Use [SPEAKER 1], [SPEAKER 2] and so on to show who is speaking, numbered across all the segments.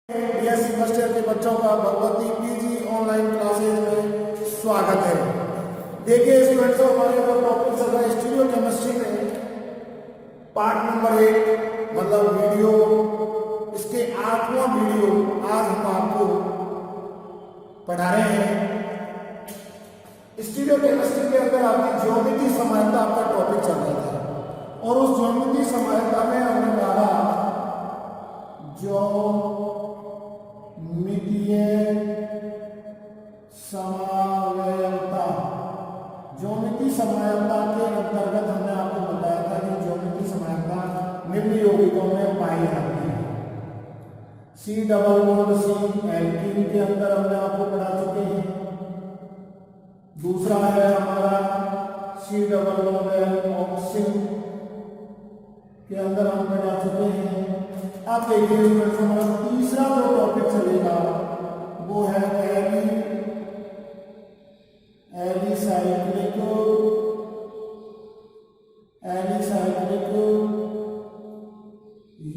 [SPEAKER 1] BSc first year के बच्चों का भगवती पीजी ऑनलाइन क्लासेज में स्वागत है। देखिए स्टूडेंट्स, हमारे जो टॉपिक चल रहा है स्टीरियो केमिस्ट्री में पार्ट नंबर 8 मतलब वीडियो, इसके 8वां वीडियो आज हम आपको पढ़ा रहे हैं। स्टीरियो केमिस्ट्री के अंदर आपकी ज्योमिति समानता आपका टॉपिक चल रहा था और उस ज्योमिति समानता में हमने पढ़ा ज्योमितीय समावयवता। ज्योमिति समानता के अंतर्गत हमने आपको बताया था कि ज्योमिति समानता निम्न यौगिकों में पाई जाती है। C double bond C alkene के अंदर हमने आपको पढ़ा चुके हैं। दूसरा है हमारा सी डबल बॉन्ड एल ऑक्सिन के अंदर हम पढ़ा चुके हैं। अब देखिए हमारा तीसरा जो टॉपिक चलेगा वो है एलिसाइक्लिक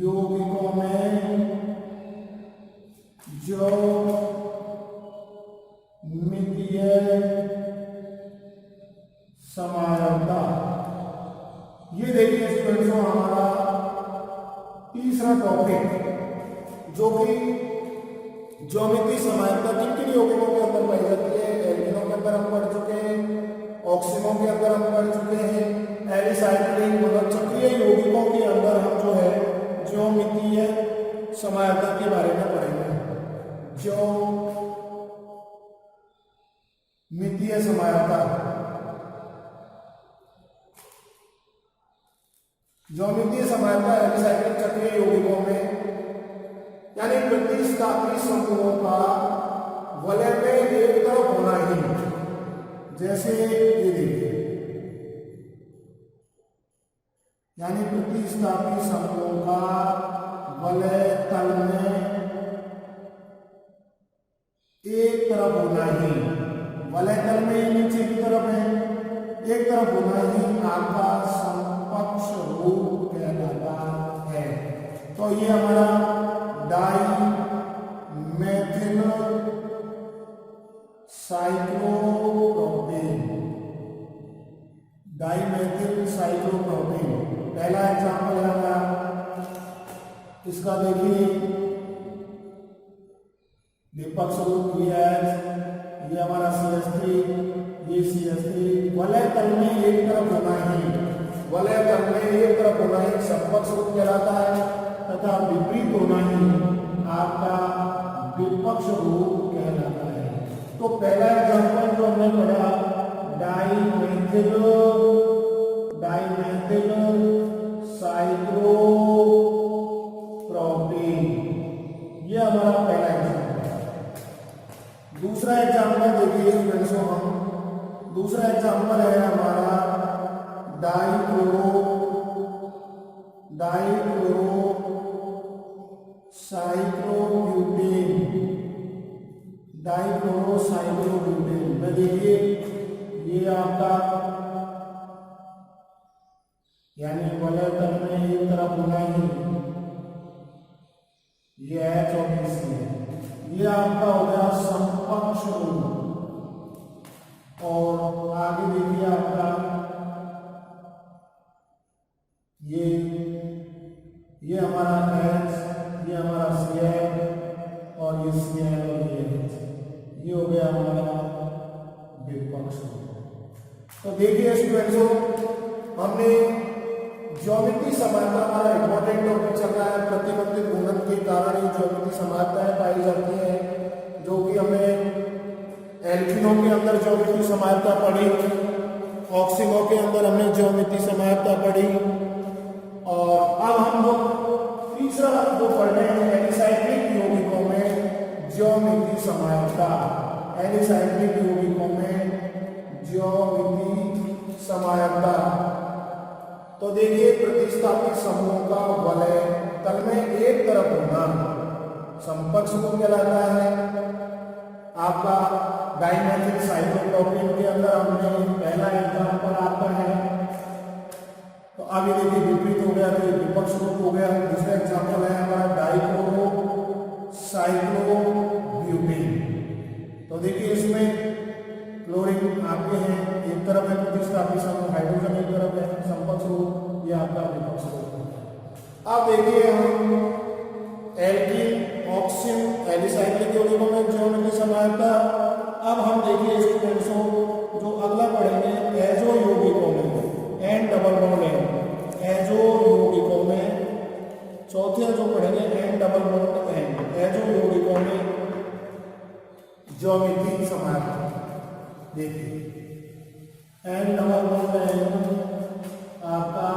[SPEAKER 1] यौगिकों में ज्योमितीय समानता। ये देखिए स्टूडेंट्स, हमारा तीसरा टॉपिक जो कि ज्योमिति समानता किन किन यौगिकों के अंदर पाई जाती है। एल्कीनों के अंदर हम पढ़ चुके हैं, ऑक्सीनों के अंदर हम पढ़ चुके हैं, एलिसाइक्लिक मतलब चक्रीय यौगिकों के अंदर हम जो है ज्योमितीय समानता के बारे में पढ़ेंगे। ज्योमितीय समानता, ज्योमितीय समानता एलिसाइक्लिक चक्रीय यौगिकों में यानी प्रतिस्थापी समूहों का वलय में एक तरफ होना ही, जैसे ये देखिए, यानी प्रतिस्थापी समूहों का वलय तल में एक तरफ होना ही, वलय तल में नीचे की तरफ है, एक तरफ होना ही आपका समकक्ष रूप कहलाता है। तो ये हमारा dimethyl cyclopropane, dimethyl cyclopropane पहला एग्जाम्पल है हमारा। इसका देखिए विपक्ष रूप ये हमारा CH3, ये CH3 वलय तल में एक तरफ होना ही, वलय तल में एक तरफ होना ही समकक्ष रूप कहलाता है तथा विपरीत होना ही आपका विपक्ष रूप कहलाता है। तो पहला एग्जाम्पल जो हमने पढ़ा डाईमेथिल साइक्लोप्रोपेन, ये हमारा पहला एग्जाम्पल है। दूसरा एग्जाम्पल देखिए फ्रेंड्स, हम दूसरा एग्जाम्पल है हमारा डाइक्लोरो साइक्लोब्यूटेन में देखिए ये आपका यानी वलय तल में एक तरफ होना ही, ये H और C है, ये आपका हो गया समकक्ष रूप। और आगे देखिए आपका ये हमारा H, ये हमारा Cl और ये Cl और ये H, ये हो गया हमारा विपक्ष। तो देखिए स्टूडेंट्सों, हमने ज्योमिति समानता हमारा इंपॉर्टेंट टॉपिक चल रहा है। प्रतिबंधित गुणन के कारण ही ज्योमिति समानताएं पाई जाती हैं, जो कि हमें एल्कीनों के अंदर ज्योमिति समानता पढ़ी, ऑक्सीनों के अंदर हमने ज्योमिति समानता पढ़ी। और अब हम लोग तीसरा जो पढ़ रहे हैं एलिसाइक्लिक यौगिकों में ज्योमिति समानता, एलिसाइक्लिक यौगिकों में ज्योमिति समानता। तो देखिए प्रतिस्थापी समूहों का वलय तल में एक तरफ होना समकक्ष रूप कहलाता है। आपका डाईमेथिल साइक्लोप्रोपेन के अंदर हमने पहला एग्जाम्पल आपका है। तो अब ये देखिए विपरीत हो गया तो ये विपक्ष रूप हो गया। दूसरा एग्जाम्पल है हमारा डाइक्लोरो क्लोरीन आपके हैं, एक तरफ है प्रतिस्थापी समूह, हाइड्रोजन एक तरफ है समकक्ष रूप, ये आपका विपक्ष रूप है। अब देखिए हम एल्कीन, ऑक्सिन, एलिसाइक्लिक यौगिकों में ज्योमेट्री समानता। अब हम देखिए स्टूडेंट्सों जो अगला पढ़ेंगे एजो यौगिकों में, N double bond N, azo यौगिकों में चौथे जो पढ़ेंगे N double bond N, azo यौगिकों में ज्योमेट्री समानता। देखिए एन डबल बॉन्ड एन आपका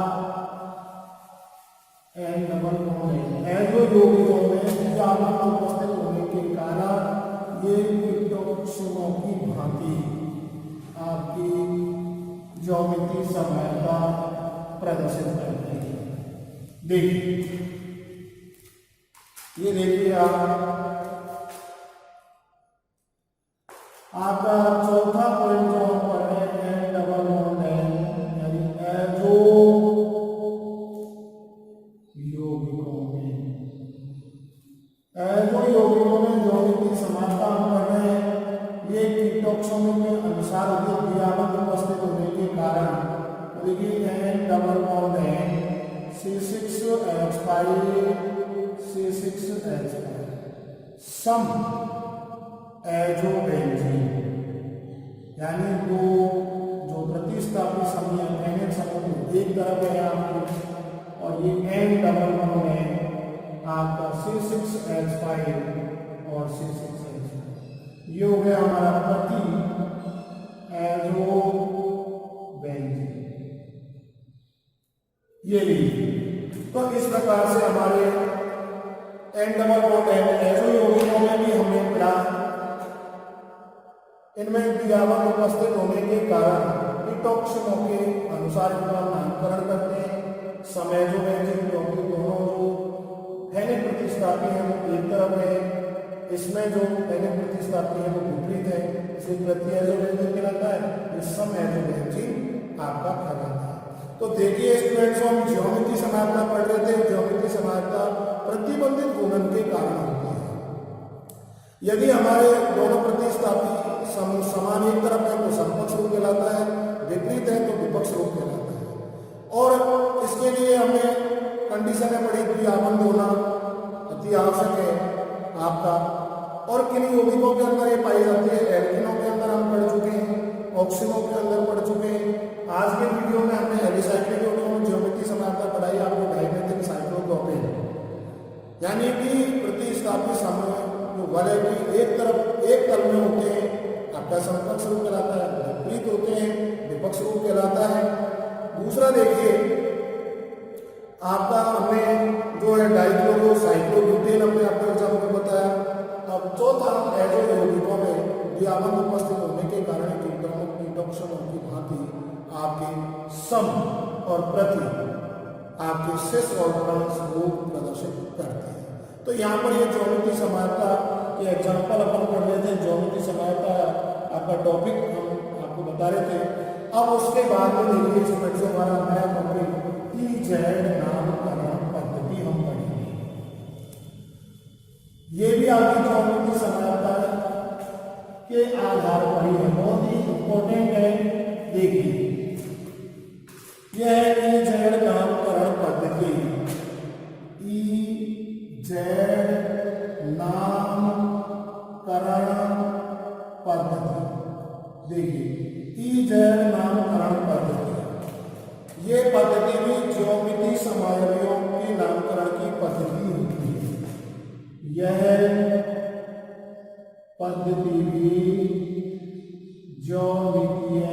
[SPEAKER 1] N double bond N, azo यौगिकों में कार्बन उपस्थित होने के कारण ये कीटोक्षणों की भांति आपकी ज्योमेट्री समानता प्रदर्शित करते हैं। देखिए ये देखिए आपका चौथा पॉइंट जो हम पढ़ रहे हैं एन डबल बॉन्ड एन, यानी एजो यौगिकों में, एजो यौगिकों में ज्योमेट्री समानता हम पढ़ रहे हैं। ये कीटोक्षणों के अनुसार द्विआबंध उपस्थित होने के कारण, देखिए N double bond N C6H5 C6H5 सम एजो बेंजीन, यानी दो जो प्रतिस्थापी समूह एन समूह एक तरफ है आपको, और ये एन डबल बॉन्ड है आपका C6H5 और C6H5, ये हो गया हमारा प्रति एजो बेंजीन। ये लीजिए, तो इस प्रकार से हमारे N double bond N azo यौगिकों में भी हमने पढ़ा, इनमें द्विआबंध उपस्थित होने के कारण कीटोक्षणों के अनुसार इनका नामकरण करते हैं समेजो बेंजीन, क्योंकि दोनों जो फैनिक प्रतिस्थापी है वो एक तरफ है, इसमें जो फैनिक प्रतिस्थापी है वो विपरीत है, इसलिए प्रति एजो बेंजीन कहलाता है, इस सम एजो बेंजीन आपका कहलाता है। तो देखिए स्टूडेंट्स हम ज्योमेट्री समानता पढ़ रहे थे। ज्योमेट्री समानता प्रतिबंधित गुणन के कारण होती है। यदि हमारे दोनों प्रतिस्थापी समूह समान एक तरफ है तो समकक्ष रूप कहलाता है, विपरीत है तो विपक्ष रूप कहलाता है। और इसके लिए हमें कंडीशन है पड़ी द्विआबंध होना अति आवश्यक है आपका। और किन यौगिकों के अंदर ये पाई जाती है, एल्कीनों के अंदर हम पढ़ चुके हैं, ऑक्सीनों के अंदर पढ़ चुके हैं। आज के वीडियो में हमने एलिसाइक्लिक यौगिकों में ज्योमेट्री समानता पढ़ाई आपको डायमेथिक साइक्लोप्रोपेन, यानी कि प्रतिस्थापी समूह जो वाले की एक तरफ एक तल में होते हैं आपका समकक्ष रूप कहलाता है, विपरीत होते हैं विपक्ष रूप कहलाता है। दूसरा देखिए आपका हमने जो है डाइक्लोरो साइक्लोब्यूटेन हमने आपको एग्जाम में बताया। अब चौथा एजो यौगिकों में द्विआबंध उपस्थित होने के कारण कीटोक्षणों की भांति आपके सम और प्रति आपके सिस और ट्रांस रूप प्रदर्शित करते हैं। तो यहाँ पर ये ज्योमेट्री समानता के एग्जाम्पल अपन पढ़ रहे थे, ज्योमेट्री समानता आपका टॉपिक हम आपको बता रहे थे। अब उसके बाद में देखिए स्टूडेंट्स हमारा नया टॉपिक ईजेड नामकरण पद्धति हम पढ़ेंगे। ये भी आपकी ज्योमेट्री समानता के आधार पर ही है, बहुत ही इंपॉर्टेंट है। देखिए यह है ईजेड नामकरण पद्धति, ईजेड नामकरण पद्धति। देखिए ईजेड नामकरण पद्धति, ये पद्धति भी ज्योमेट्री समायोजकों के नामकरण की पद्धति होती है। यह पद्धति भी ज्योमेट्रीय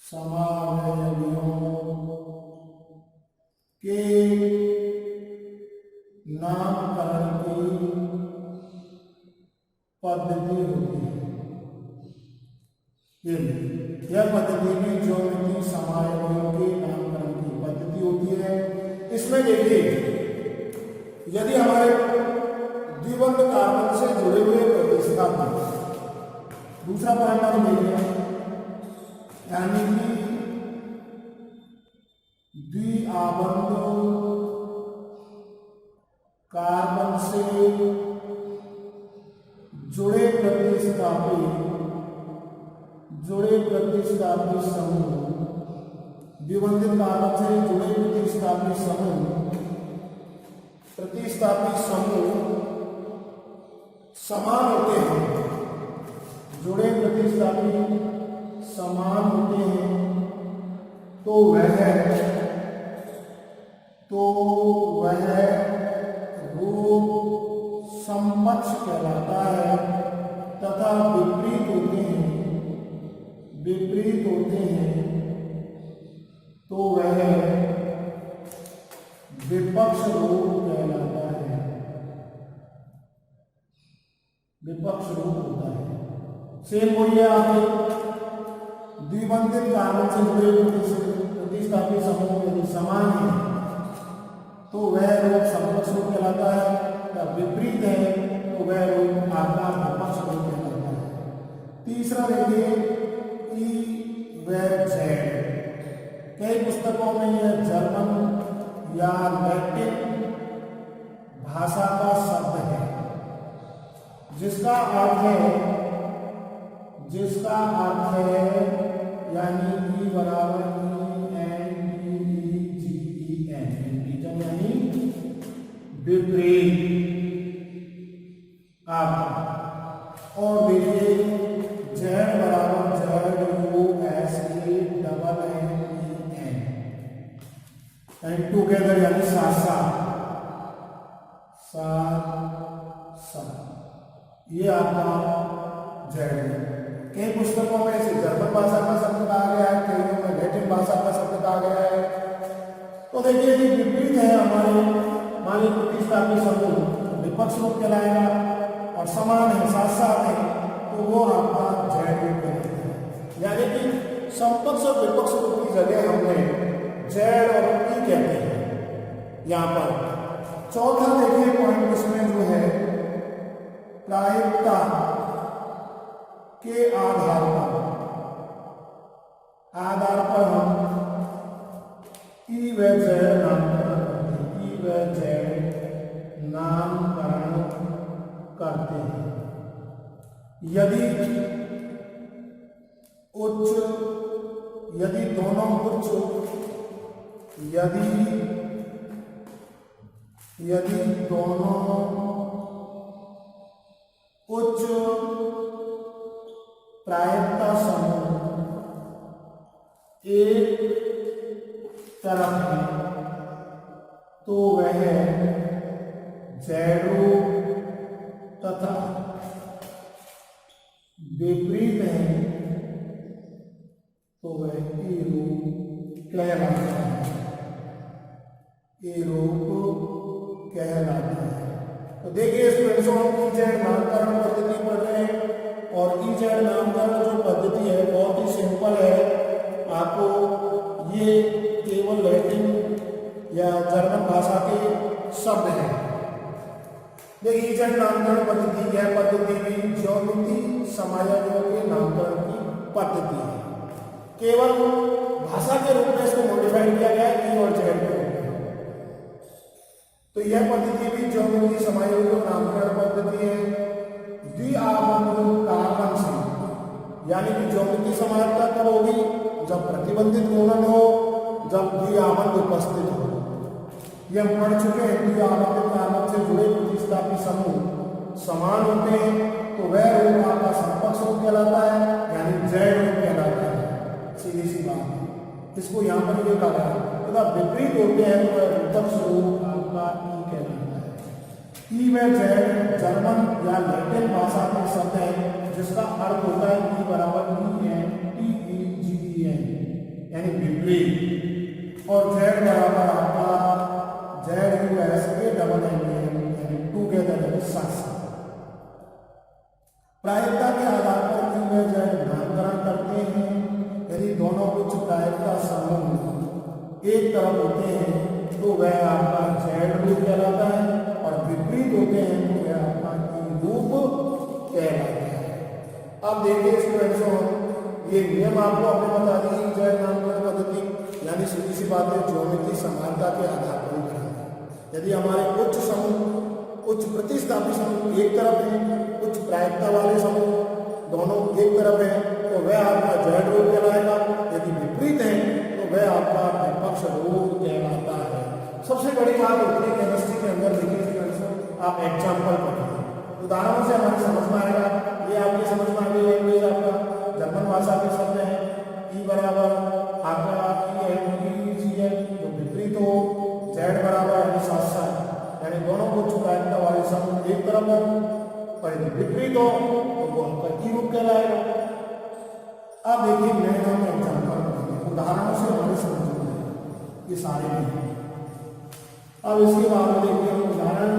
[SPEAKER 1] समायोजकों के नामकरण की पद्धति होती है। यह पद्धति भी ज्योमेट्री समायोजकों के नामकरण की पद्धति होती है। इसमें देखिए यदि हमारे द्विबंध कार्बन से जुड़े हुए प्रतिस्थापी, दूसरा पॉइंट हम देखिए, यानी कि द्विआबंध कार्बन से जुड़े प्रतिस्थापी समूह, द्विबंधित कारक से जुड़े प्रतिस्थापी समूह समान होते हैं, जुड़े प्रतिस्थापी समान होते हैं, तो वह रूप समकक्ष कहलाता है तथा विपरीत होते हैं तो वह विपक्ष रूप कहलाता है, विपक्ष रूप होता है। सेम वही है आपके द्विबंधित कारक से जुड़े प्रतिस्थापी समूह यदि समान है तो वह रूप समकक्ष रूप कहलाता है, या विपरीत है तो वह रूप आपका विपक्ष रूप कहलाता है। तीसरा देखिए ई व जेड। कई पुस्तकों में यह जर्मन या लैटिन भाषा का शब्द है जिसका अर्थ है यानी ई बराबर इंटीजन यानी विपरीत आप। और देखिए जेड बराबर एंड टुगेदर यानी साथ साथ, ये आपका जेड है। कई पुस्तकों में इसे जर्मन भाषा का शब्द कहा गया है, कई में लैटिन भाषा का शब्द कहा गया है। तो देखिए यदि विपरीत है हमारे मानवीय प्रतिस्थापी समूह विपक्ष रूप कहलाएगा, और समान है साथ साथ है तो वो आपका जेड रूप कहलाता है। यानी कि समकक्ष और विपक्ष रूप की जगह हमने जेड और ई कहते हैं यहाँ पर। चौथा देखिए पॉइंट इसमें जो है प्रायिकता के आधार पर हम ई व जेड नामकरण करते हैं। यदि दोनों उच्च प्रायिकता समूह एक तरफ है तो वह जेड रूप तथा विपरीत है तो वह ई रूप कहलाता है, तो देखिए स्टूडेंट्स हम ई जेड नामकरण पद्धति पढ़ रहे हैं, और ई जेड नामकरण जो पद्धति है बहुत ही सिंपल है। आपको ये केवल लैटिन या जर्मन भाषा के शब्द हैं। देखिए ई जेड नामकरण पद्धति, यह पद्धति भी ज्यामिति समायोजनों के नामकरण की पद्धति है। केवल भाषा के रूप में इसको मॉडिफाइड किया गया है ई और जेड के रूप में। तो यह पद्धति भी ज्यामिति समायोजन नामकरण पद्धति है। द्विआमंत्रण कारकन से, यानी कि ज्यामिति समानता कब होगी? जब प्रतिबंधित गुणन हो, जब द्विआमंत उपस्थित हो। यह हम पढ़ चुके हैं। द्विआमंत्रित कारक से जुड़े प्रतिस्थापी समूह समान होते हैं तो वह रूप आपका समकक्ष रूप कहलाता है, यानी जेड रूप कहलाता है। सीधी सी बात है, इसको यहाँ पर ये कहा है। तथा विपरीत होते हैं तो वह विपक्ष रूप आपका ई कहलाता है। ई व जेड जर्मन या लैटिन भाषा के शब्द है जिसका अर्थ होता है ई बराबर ENTEGEN यानी विपरीत, और जेड बराबर आपका ZUS यानी टुगेदर यानी साथ। प्रायिकता के आधार पर ई व जेड नामकरण करते हैं। यदि दोनों उच्च प्रायिकता समूह एक तरफ होते हैं तो वह आपका जेड रूप कहलाता है, और विपरीत होते हैं तो वह आपका ई रूप कहलाता है। अब देखिए स्टूडेंट्स, ये नियम आपको आपने बता दी जेड नामकरण पद्धति, यानी सीधी सी बात है ज्यामिति समानता के आधार पर ही करेंगे। यदि हमारे उच्च प्रतिस्थापी समूह एक तरफ है, उच्च प्रायिकता वाले समूह तरफ है तो वह आपका जेड रूप कहलाएगा, यदि विपरीत है तो वह आपका विपक्ष रूप कहलाता है। सबसे बड़ी बात होती है केमिस्ट्री के अंदर, देखिए आप एग्जाम्पल पढ़िए, उदाहरणों से हमारे समझ में आएगा। ये आपके समझ में आ गई लैंग्वेज, आपका जर्मन भाषा के शब्द है। ई बराबर आपका जो विपरीत हो, जेड बराबर यानी साथ साथ, यानी दोनों को चुकायता वाले शब्द एक तरफ हो और यदि विपरीत हो तो वो आपका ई रूप कहलाएगा। अब देखिए मैं हम एग्जाम्पल उदाहरणों से हमारे समझ में आएगा ये सारे नहीं। अब इसके बाद देखिए हम उदाहरण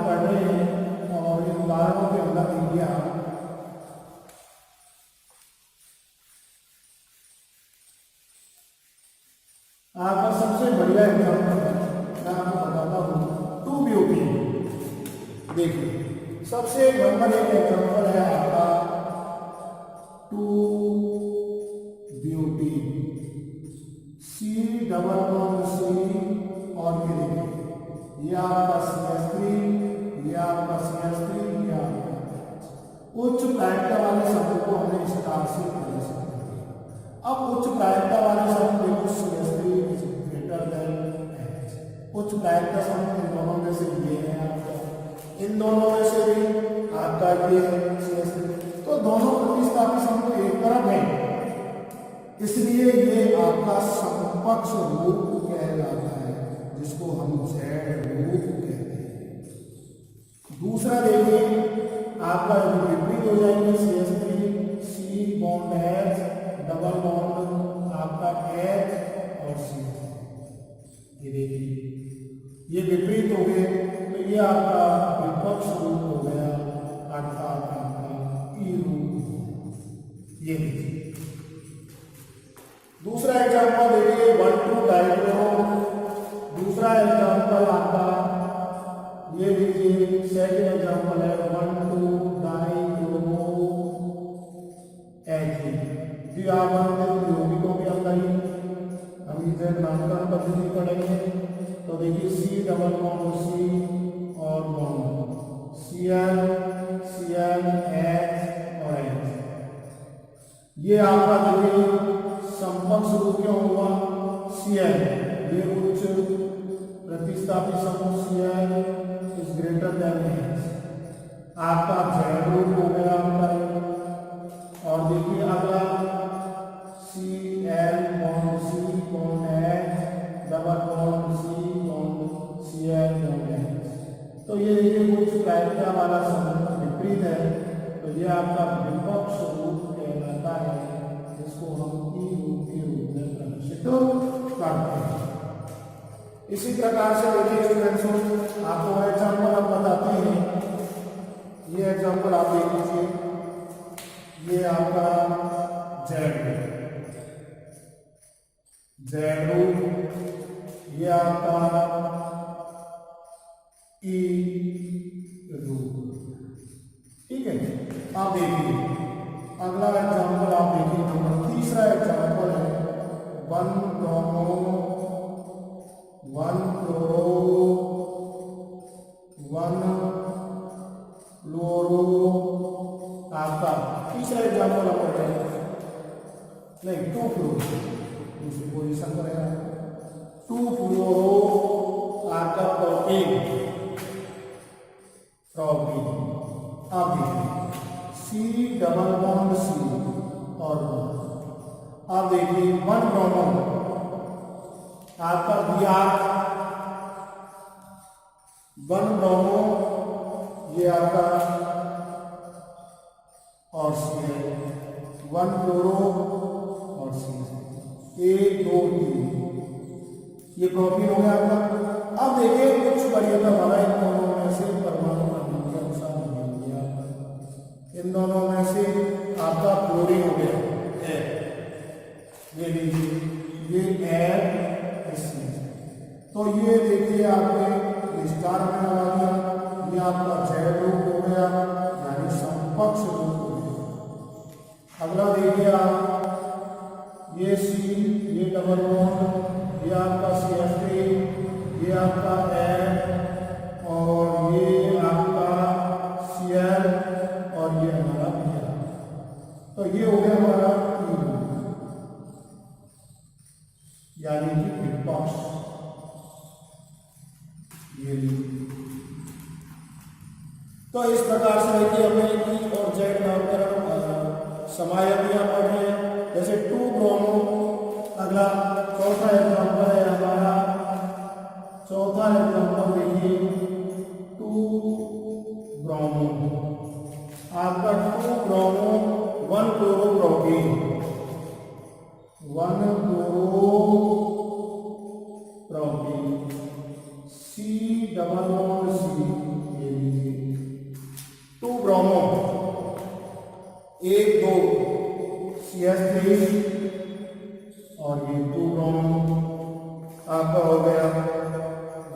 [SPEAKER 1] पढ़ रहे हैं और इन उदाहरणों के अंदर देखिए आपका सबसे बढ़िया एग्जाम्पल मैं आपको बताता हूँ, टू ब्यूटी। देखिए सबसे नंबर एक एग्जाम्पल है आपका two butene, C double bond C, और ये देखिए ये आपका CH3, ये आपका CH3, ये आपका उच्च प्रायिकता वाले शब्द को हमने स्टार से प्रदर्शित कर दिया। अब उच्च प्रायिकता वाले शब्द देखो CH3 is greater than H। उच्च प्रायिकता शब्द इन दोनों में से ये है आपका, इन दोनों में से भी आपका ये CH3, तो दोनों प्रतिस्थापी शब्द एक तरफ है, इसलिए ये आपका समकक्ष रूप कहलाता है, जिसको हम जेड रूप कहते हैं। दूसरा देखिए आपका विपरीत हो जाएंगे, CH3 C bond H, double bond आपका H और C। ये देखिए ये विपरीत हो गए तो ये आपका विपक्ष रूप हो गया, अर्थात आपका ई रूप। ये देखिए दूसरा एग्जाम्पल देखिए 1,2 डाइक्लोरो। दूसरा एग्जाम्पल आपका ये देखिए सेकंड एग्जाम्पल है 1,2 डाइक्लोरो एथिलीन। जी आप यौगिकों के अंदर ही हम इसे नामकरण पद्धति पढ़ेंगे। तो देखिए सी डबल बॉन्ड सी और बॉन्ड Cl Cl H और H, ये आपका देखिए समकक्ष रूप क्यों हुआ, Cl ये उच्च प्रतिस्थापी समूह Cl is greater than H, आपका जेड रूप हो गया आपका। और देखिए अगला Cl bond C bond H, double bond C bond Cl bond H, तो ये देखिए उच्च प्रायिकता वाला समूह विपरीत है, तो ये आपका विपक्ष रूप कहलाता है, जिसको हम ई रूप के रूप में प्रदर्शित करते हैं। इसी प्रकार से देखिए स्टूडेंट्स आपको एग्जाम्पल हम बताते हैं। ये एग्जाम्पल आप देख लीजिए, ये आपका जेड रूप, ये आपका ई रूप, ठीक है। आप देखिए अगला एग्जाम्पल आप देखिए नंबर तीसरा एग्जाम्पल है 1 फ्लोरो आपका तीसरा एग्जाम्पल आप पढ़ेंगे, नहीं 2 फ्लोरो दूसरी पोजीशन पर है, 2 फ्लोरो आपका प्रोपेन। आप देखिए सी डबल बॉन्ड सी और आप देखिए 1 ब्रोमो आपका Br, 1 ब्रोमो ये आपका और Cl, 1 फ्लोरो और Cl, 1 2 3 ये प्रोपीन हो गया आपका। अब देखिए कुछ वरीयता वाला इन दोनों में से परमाणु क्रम के अनुसार नहीं हो गया, इन दोनों में से आपका क्लोरीन हो गया है, ये लीजिए ये L, तो ये देखिए आपने स्टार में लगा दिया, ये आपका जेड रूप हो गया, यानी समकक्ष रूप हो गया। अगला देखिए आप ये सी, ये डबल बॉन्ड, ये आपका CH3, ये आपका N और ये आपका Cl और ये हमारा Br, तो तो ये हो गया हमारा ई रूप, यानी कि विपक्ष। ये तो इस प्रकार से देखिए हमें ई और जेड नामकरण समायतियां पढ़ रहे हैं, जैसे 2 ब्रोमो। अगला चौथा एग्जाम्पल है हमारा, चौथा एग्जाम्पल देखिए 2 ब्रोमो। आपका 2 bromo 1 क्लोरोप्रोपीन, 1 क्लोरोप्रोपीन, C double bond C, ये लीजिए 2 ब्रोमो, 1 2 CH3 और ये 2 ब्रोमो आपका हो गया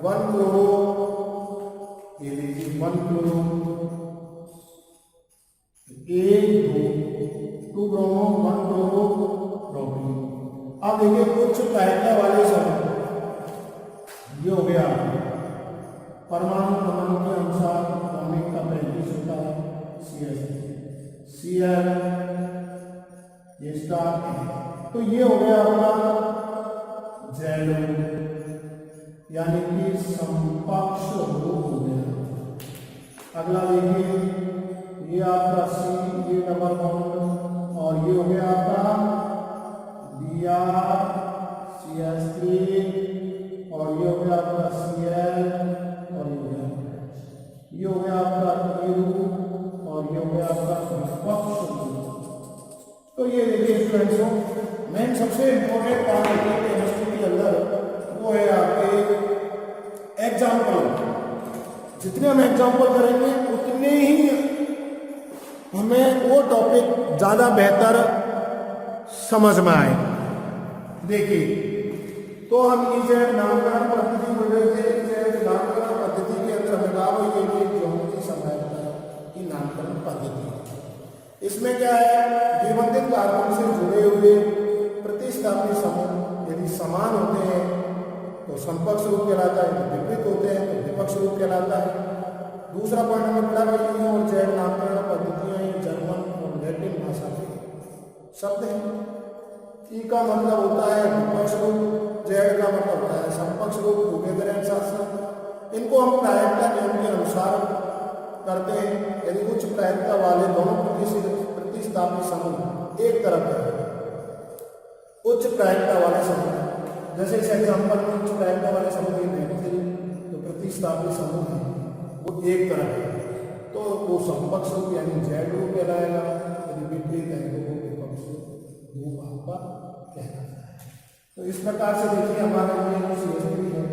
[SPEAKER 1] 1 क्लोरो, ये लीजिए 1 क्लोरो, 2 ब्रोमो 1 क्लोरो प्रोपीन। अब देखिए उच्च प्रायिकता वाले समूह, ये हो गया परमाणु क्रमांक के अनुसार क्रमिक का 35 होता है, Cl, ये स्टार। तो ये हो गया आपका जेड, यानी कि समपक्ष रूप हो गया। अगला देखिए ये आपका C, ये डबल बॉन्ड, और ये हो गया आपका Br CH3, और ये हो गया आपका Cl, और ये हो गया आपका E रूप, और ये हो गया आपका विपक्ष रूप। तो ये देखिए स्टूडेंट्स, मेन सबसे इंपॉर्टेंट पार्ट है केमिस्ट्री के अंदर, वो है आपके एग्जाम्पल। जितने हम एग्जाम्पल करेंगे उतने ही हमें वो टॉपिक ज्यादा बेहतर समझ में आए। देखिए तो हम इजेड नामकरण पद्धति बोल रहे थे, इजेड नामकरण पद्धति के अंदर हमें कहा वो ये ज्योमेट्री समायता की नामकरण पद्धति। इसमें क्या है, विबंधित कार्बन से जुड़े हुए प्रतिस्थापी समूह यदि समान होते हैं तो समपक्ष रूप कहलाता है, यदि विपरीत होते हैं तो विपक्ष रूप कहलाता है। दूसरा पॉइंट हमें पढ़ा कि ई और जेड नामकरण पद्धतियां ये जर्मन और लैटिन भाषा के शब्द हैं। ई का मतलब होता है विपक्ष रूप, जेड का मतलब होता है समपक्ष रूप, टुगेदर एंड साथ। इनको हम प्रायिकता नियम के अनुसार करते हैं। यदि उच्च प्रायिकता वाले दोनों प्रतिस्थापी समूह एक तरफ है, उच्च प्रायिकता वाले समूह, जैसे इस एग्जाम्पल में उच्च प्रायिकता वाले समूह तो प्रतिस्थापी समूह है वो एक तरफ है, तो वो समपक्ष रूप यानी जेड रूप कहलाएगा। यदि विपरीत है तो वो विपक्ष रूप आपका कहलाता है। तो इस प्रकार से देखिए हमारा ये CH3 है,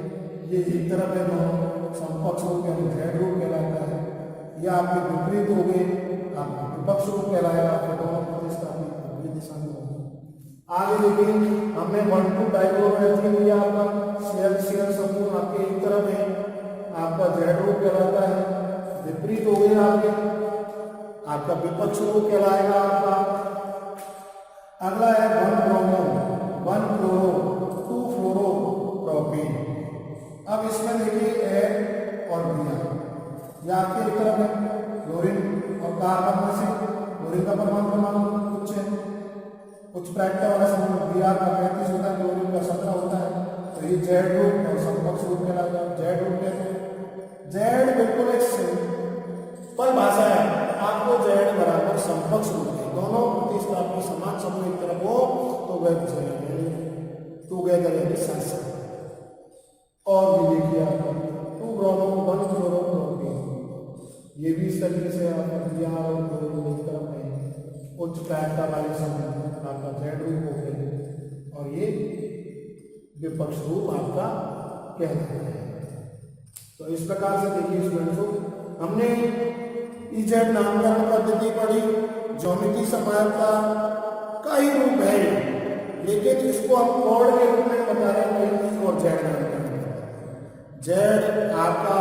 [SPEAKER 1] ये एक तरफ है दोनों, समपक्ष रूप यानी जेड रूप कहलाता है। या आपके विपरीत हो गए, आपका विपक्ष रूप कहलाएगा, आपके दोनों प्रतिस्थापी विपरीत दिशा में होंगे। आगे देखिए हमने 1 2 डाइक्लोरोएथिलीन लिया, आपका Cl समूह आपके एक तरफ है, आपका जेड रूप कहलाता है। विपरीत हो गए आपका विपक्ष रूप कहलाएगा आपका। अगला है 1 ब्रोमो 1 क्लोरो 2 फ्लोरोप्रोपीन। अब इसमें देखिए ए और Br, यह आपके एक तरफ है, क्लोरीन और कार्बन में से क्लोरीन का परमाणु क्रमांक उच्च है, उच्च प्रायिकता वाला समूह Br का 35 होता है, क्लोरीन का 17 होता है। तो ये जेड रूप और समपक्ष रूप कहलाता है। जेड रूप कहते हैं, जेड बिल्कुल एक सिंपल भाषा है, आपको जेड बराबर समपक्ष रूप है, दोनों प्रतिस्थापी समान समूह एक तरफ हो तो वह टुगेदर यानी साथ साथ। और ये देखिए आपका 2 ब्रोमो 1 क्लोरोप्रोपीन, ये भी इस तरीके से आपका Br और क्लोरीन एक तरफ है, उच्च प्रायिकता वाले समूह आपका जेड रूप हो गए, और ये विपक्ष रूप आपका कहलाता है। तो इस प्रकार से देखिए स्टूडेंट्स, हमने इजेड नामकरण पद्धति पढ़ी, ज्योमेट्री समायता का ही रूप है, लेकिन इसको हम कोड के रूप में बता रहे हैं और जेड नामकरण। जेड आपका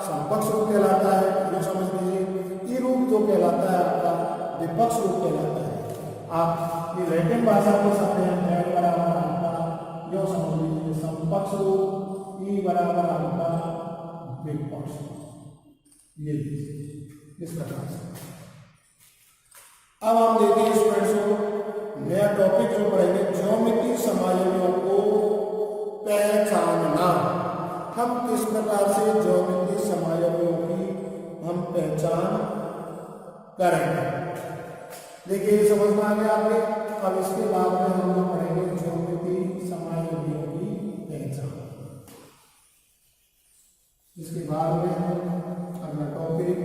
[SPEAKER 1] समपक्ष रूप कहलाता है, जो समझ लीजिए। ई रूप जो कहलाता है आपका विपक्ष रूप कहलाता है। आप ये लैटिन भाषा को समझते हैं, जेड बराबर आपका जो समझ लीजिए समपक्ष रूप, ई बराबर आपका विपक्ष। ये इस प्रकार से अब हम देखिए स्टूडेंट्स नया टॉपिक जो पढ़ेंगे, ज्योमिति समायोजनों को पहचानना। हम किस प्रकार से ज्योमिति समायोजनों की हम पहचान करेंगे। देखिए समझ में आ गया आपके। अब इसके बाद में हम लोग पढ़ेंगे ज्योमिति समायोजनों की पहचान। इसके बाद में अगला टॉपिक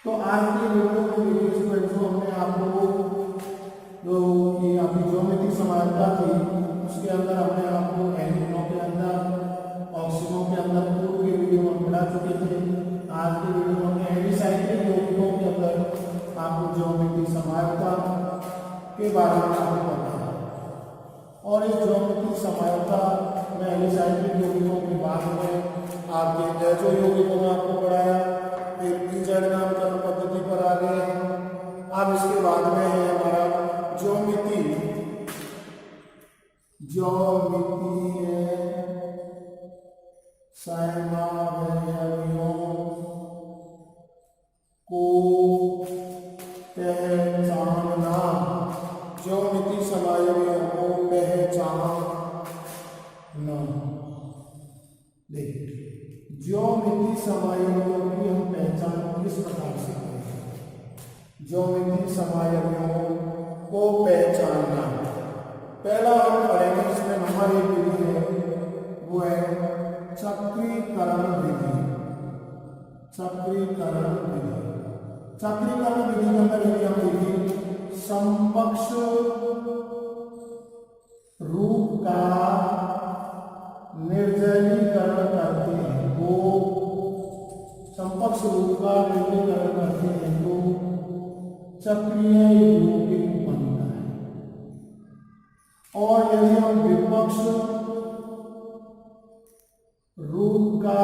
[SPEAKER 1] तो आज की वीडियो में जो हमने आपको जो कि आपकी ज्योमिति समानता थी उसके अंदर हमने आपको एल्यूमिनों के अंदर ऑक्सीजनों के अंदर पूर्व के वीडियो में पढ़ा चुके थे। आज के वीडियो में एडिसाइक्लिक यौगिकों के अंदर आपको ज्योमिति समानता के बारे में आपको पता है। और इस ज्योमिति समानता में एडिसाइक्लिक यौगिकों के बाद में आपके जैजो यौगिकों में आपको पढ़ाया, फिर नामकरण पद्धति पर आ गए। अब इसके बाद में है हमारा ज्योमिति समायोजनों को पहचानना। ज्योमिति समायोजनों को पहचानना। देखिए ज्योमिति समायोजनों की हम पहचान किस प्रकार से करेंगे। ज्योमिति समायोजनों को पहचानना पहला हम पढ़ेंगे, इसमें नंबर 1 विधि है, वो है चक्रीकरण विधि। चक्रीकरण विधि, चक्रीकरण विधि के अंदर यदि हम देखिए समकक्ष रूप का निर्जलीकरण करते हैं, वो समकक्ष रूप का निर्जलीकरण करते हैं तो चक्रीय यौगिक बनता है। और यदि हम विपक्ष रूप का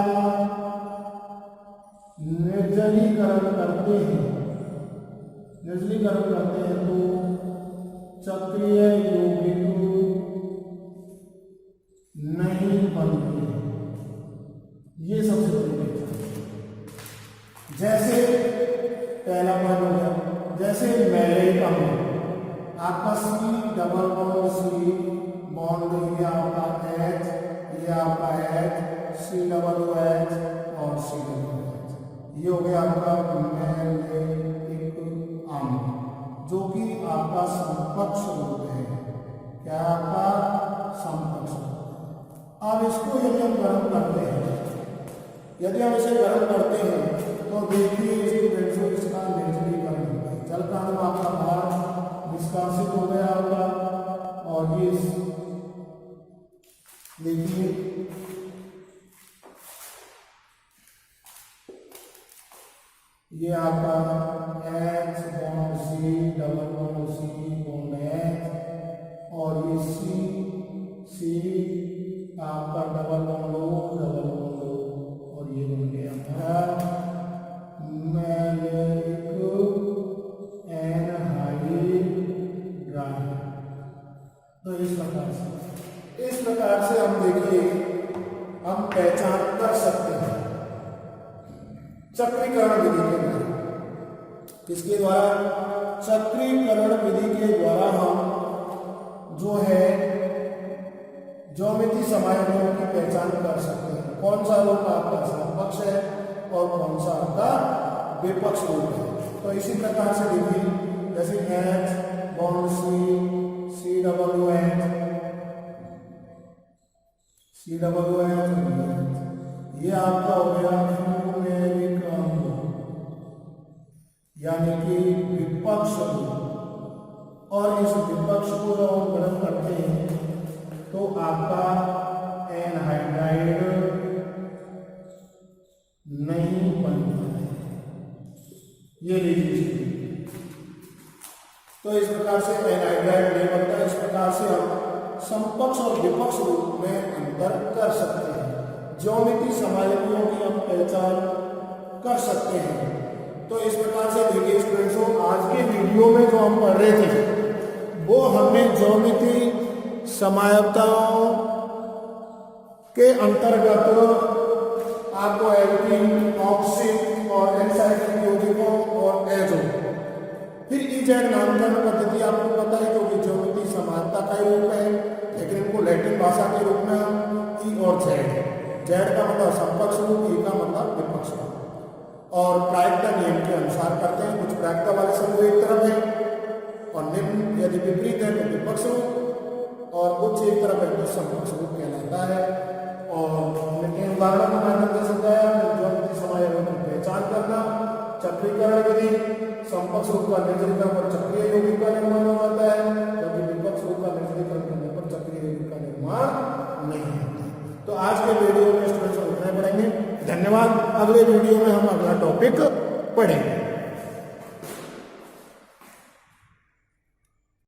[SPEAKER 1] निर्जलीकरण करते हैं तो चक्रीय यौगिक नहीं बनते। ये सबसे बड़ी पहचान। जैसे पहला पॉइंट हो गया, जैसे मैलेट अम्ल आपका C double bond C bond, ये आपका H, ये आपका H, C डबल OH और C डबल OH, ये हो गया आपका मैलेटिक अम्ल जो कि आपका समकक्ष रूप है। क्या आपका समकक्ष रूप। अब इसको यदि हम गर्म करते हैं, यदि हम इसे गर्म करते हैं तो देखिए इसका निर्जलीकरण होगा। जल का अणु आपका बाहर निष्कासित हो गया होगा और ये देखिए ये आपका H bond C double bond C bond H और ये C आपका double bond O double bond O और ये बन गया हमारा मैलेटिक एनहाइड्राइड। तो इस प्रकार से हम देखिए हम पहचान कर सकते हैं चक्रीकरण विधि के द्वारा। किसके द्वारा? चक्रीकरण विधि के द्वारा हम जो है ज्योमिति समायोजनों की पहचान कर सकते हैं। कौन सा रूप आपका समकक्ष है और कौन सा आपका विपक्ष रूप है। तो इसी प्रकार से देखिए जैसे H bond C double OH ये आपका हो गया फ्यूमेरिक अम्ल यानी कि विपक्ष रूप। और इस विपक्ष को जब हम गर्म करते हैं तो आपका एनहाइड्राइड नहीं बनता है। ये लीजिए तो इस प्रकार से एनहाइड्राइड नहीं बनता। इस प्रकार से हम समकक्ष और विपक्ष रूप में अंतर कर सकते हैं। ज्योमिति समायोजनों की हम पहचान कर सकते हैं। तो इस प्रकार से देखिए स्टूडेंट्सों आज के वीडियो में जो हम पढ़ रहे थे वो हमने ज्योमिति समायोजनों के अंतर्गत आपको एल्कीन, ऑक्सिन और एनसाइक्लिक यौगिकों और एजो। फिर इजैड नामकरण पद्धति आपको पता है जो कि ज्यामितीय समानता का ही रूप है, लेकिन इनको लैटिन भाषा के रूप में हम ई और जेड, जेड का मतलब समकक्ष रूप, ई का मतलब विपक्ष रूप, और प्रायिकता नियम के अनुसार करते हैं। कुछ प्रायिकता वाले समूह एक तरफ है और निम्न यदि विपरीत है तो विपक्ष रूप, और उच्च एक तरफ है तो समकक्ष रूप कहलाता है। और लेकिन उदाहरण को मैंने दे समझाया, ज्यामितीय समायोजन की पहचान करना, चक्रीकरण विधि, समकक्ष रूप का निर्जलीकरण पर चक्रीय यौगिक का निर्माण हो जाता है, जबकि विपक्ष रूप का निर्जलीकरण करने पर चक्रीय यौगिक का निर्माण नहीं होता। तो आज के वीडियो में स्टूडेंट्स उतने पढ़ेंगे। धन्यवाद। अगले वीडियो में हम अगला टॉपिक पढ़ेंगे।